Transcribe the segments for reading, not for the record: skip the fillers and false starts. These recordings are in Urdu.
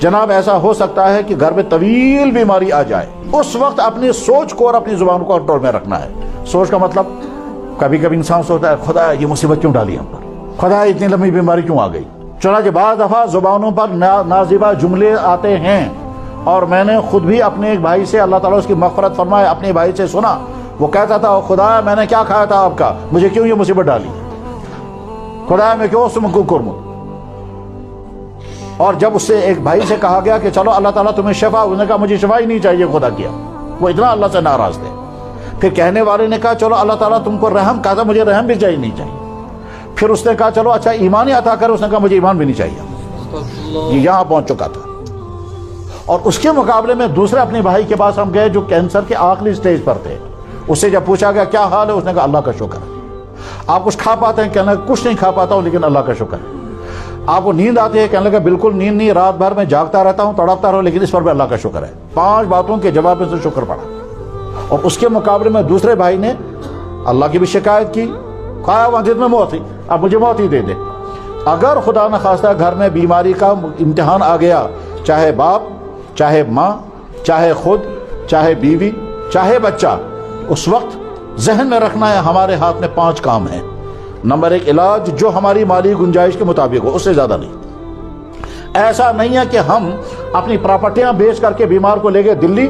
جناب ایسا ہو سکتا ہے کہ گھر میں طویل بیماری آ جائے، اس وقت اپنی سوچ کو اور اپنی زبان کو کنٹرول میں رکھنا ہے۔ سوچ کا مطلب کبھی کبھی انسان سوچتا ہے خدا یہ مصیبت کیوں ڈالی ہم پر، خدا اتنی لمبی بیماری کیوں آ گئی۔ چنانچہ بعض دفعہ زبانوں پر نازیبہ جملے آتے ہیں، اور میں نے خود بھی اپنے ایک بھائی سے، اللہ تعالیٰ اس کی مغفرت فرمائے، اپنے بھائی سے سنا، وہ کہتا تھا خدا میں نے کیا کھایا تھا آپ کا، مجھے کیوں یہ مصیبت ڈالی، خدا میں کیوں تم کو کروں۔ اور جب اس سے ایک بھائی سے کہا گیا کہ چلو اللہ تعالیٰ تمہیں شفا، انہوں نے کہا مجھے شفا ہی نہیں چاہیے خدا کیا، وہ اتنا اللہ سے ناراض تھے۔ پھر کہنے والے نے کہا چلو اللہ تعالیٰ تم کو رحم، کہا تھا مجھے رحم بھی چاہیے نہیں چاہیے۔ پھر اس نے کہا چلو اچھا ایمان ہی عطا کرے، اس نے کہا مجھے ایمان بھی نہیں چاہیے۔ یہ یہاں پہنچ چکا تھا۔ اور اس کے مقابلے میں دوسرے اپنے بھائی کے پاس ہم گئے جو کینسر کے آخری سٹیج پر تھے، اس سے جب پوچھا گیا کیا حال ہے، اس نے کہا اللہ کا شکر ہے۔ آپ کچھ کھا پاتے ہیں، کہنے لگا کچھ نہیں کھا پاتا ہوں لیکن اللہ کا شکر ہے۔ آپ کو نیند آتی ہے، کہنے لگا بالکل نیند نہیں، رات بھر میں جاگتا رہتا ہوں، تڑپتا رہوں، لیکن اس پر بھی اللہ کا شکر ہے۔ 5 باتوں کے جواب میں سے شکر پڑا۔ اور اس کے مقابلے میں دوسرے بھائی نے اللہ کی بھی شکایت کی، کہا وہاں جس میں موت ہی، اب مجھے موت ہی دے دے۔ اگر خدا نخواستہ گھر میں بیماری کا امتحان آ گیا، چاہے باپ، چاہے ماں، چاہے خود، چاہے بیوی، چاہے بچہ، اس وقت ذہن میں رکھنا ہے ہمارے ہاتھ میں 5 کام ہیں۔ نمبر 1 علاج جو ہماری مالی گنجائش کے مطابق ہو، اس سے زیادہ نہیں۔ ایسا نہیں ہے کہ ہم اپنی پراپرٹیاں بیچ کر کے بیمار کو لے گئے دلی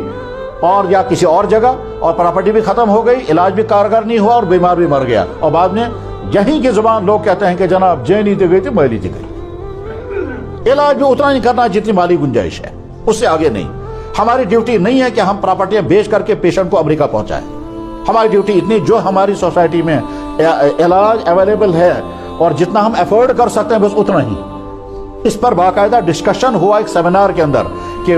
اور یا کسی اور جگہ، اور پراپرٹی بھی ختم ہو گئی، علاج بھی کارگر نہیں ہوا اور بیمار بھی مر گیا، اور بعد میں یہیں کی زبان لوگ کہتے ہیں کہ جناب جے نہیں دی گئی تھی میلی دی گئی۔ علاج بھی اتنا نہیں کرنا جتنی مالی گنجائش ہے، اس سے آگے نہیں۔ ہماری ڈیوٹی نہیں ہے کہ ہم پراپرٹیاں بیچ کر کے پیشنٹ کو امریکہ پہنچائیں۔ ہماری ڈیوٹی اتنی جو ہماری سوسائٹی میں علاج اویلیبل ہے اور جتنا ہم افورڈ کر سکتے ہیں بس اتنا ہی۔ اس پر باقاعدہ ڈسکشن ہوا ایک سیمینار کے اندر کہ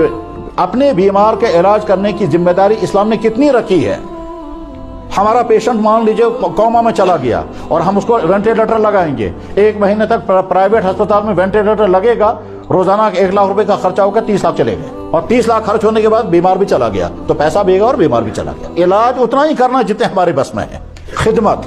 اپنے بیمار کے علاج کرنے کی ذمہ داری اسلام نے کتنی رکھی ہے۔ ہمارا پیشنٹ مان لیجئے کوما میں چلا گیا اور ہم اس کو وینٹیلیٹر لگائیں گے، 1 مہینے تک پرائیویٹ ہسپتال میں وینٹیلیٹر لگے گا، روزانہ 1 لاکھ روپے کا خرچہ ہوگا، 30 لاکھ چلے گئے، اور 30 لاکھ خرچ ہونے کے بعد بیمار بھی چلا گیا، تو پیسہ بھی گیا اور بیمار بھی چلا گیا۔ علاج اتنا ہی کرنا جتنے ہمارے بس میں ہے۔ خدمت،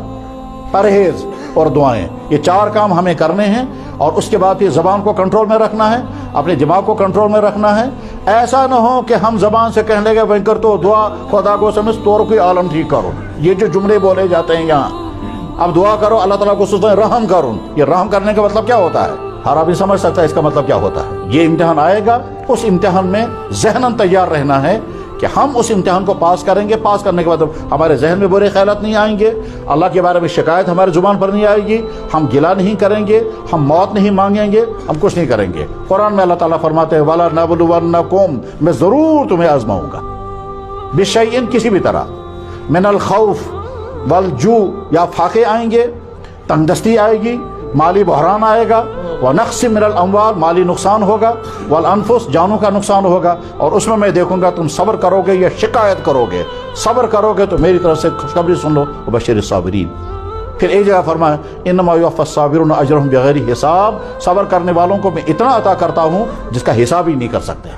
پرہیز اور دعائیں، یہ 4 کام ہمیں کرنے ہیں، اور اس کے بعد پھر زبان کو کنٹرول میں رکھنا ہے، اپنے دماغ کو کنٹرول میں رکھنا ہے۔ ایسا نہ ہو کہ ہم زبان سے کہنے لگے وینکر تو دعا خدا کو سمجھ تو کوئی عالم ٹھیک کرو، یہ جو جملے بولے جاتے ہیں یہاں، اب دعا کرو اللہ تعالیٰ کو سوچتے ہیں رحم کرو، یہ رحم کرنے کا مطلب کیا ہوتا ہے؟ ہر آدمی سمجھ سکتا ہے اس کا مطلب کیا ہوتا ہے۔ یہ امتحان آئے گا، اس امتحان میں ذہناً تیار رہنا ہے کہ ہم اس امتحان کو پاس کریں گے۔ پاس کرنے کے بعد ہمارے ذہن میں برے خیالات نہیں آئیں گے، اللہ کے بارے میں شکایت ہمارے زبان پر نہیں آئے گی، ہم گلہ نہیں کریں گے، ہم موت نہیں مانگیں گے، ہم کچھ نہیں کریں گے۔ قرآن میں اللہ تعالیٰ فرماتے ہیں وَلَا نَبْلُوَنَّكُمْ، میں ضرور تمہیں آزماؤں گا، بِشَيْءٍ کسی بھی طرح، من الخوف والجوع، یا فاقے آئیں گے، تنگ دستی آئے گی، مالی بحران آئے گا، وَنَقْصٍ مِّنَ الْأَمْوَالِ مالی نقصان ہوگا، وَالْأَنفُسِ جانوں کا نقصان ہوگا، اور اس میں دیکھوں گا تم صبر کرو گے یا شکایت کرو گے۔ صبر کرو گے تو میری طرف سے خوشخبری سن لو، وَبَشِّرِ الصَّابِرِينَ۔ پھر ایک جگہ فرمایا اِنَّمَا يُوَفَّى الصَّابِرُونَ أَجْرَهُمْ بِغَيْرِ حساب، صبر کرنے والوں کو میں اتنا عطا کرتا ہوں جس کا حساب ہی نہیں کر سکتے۔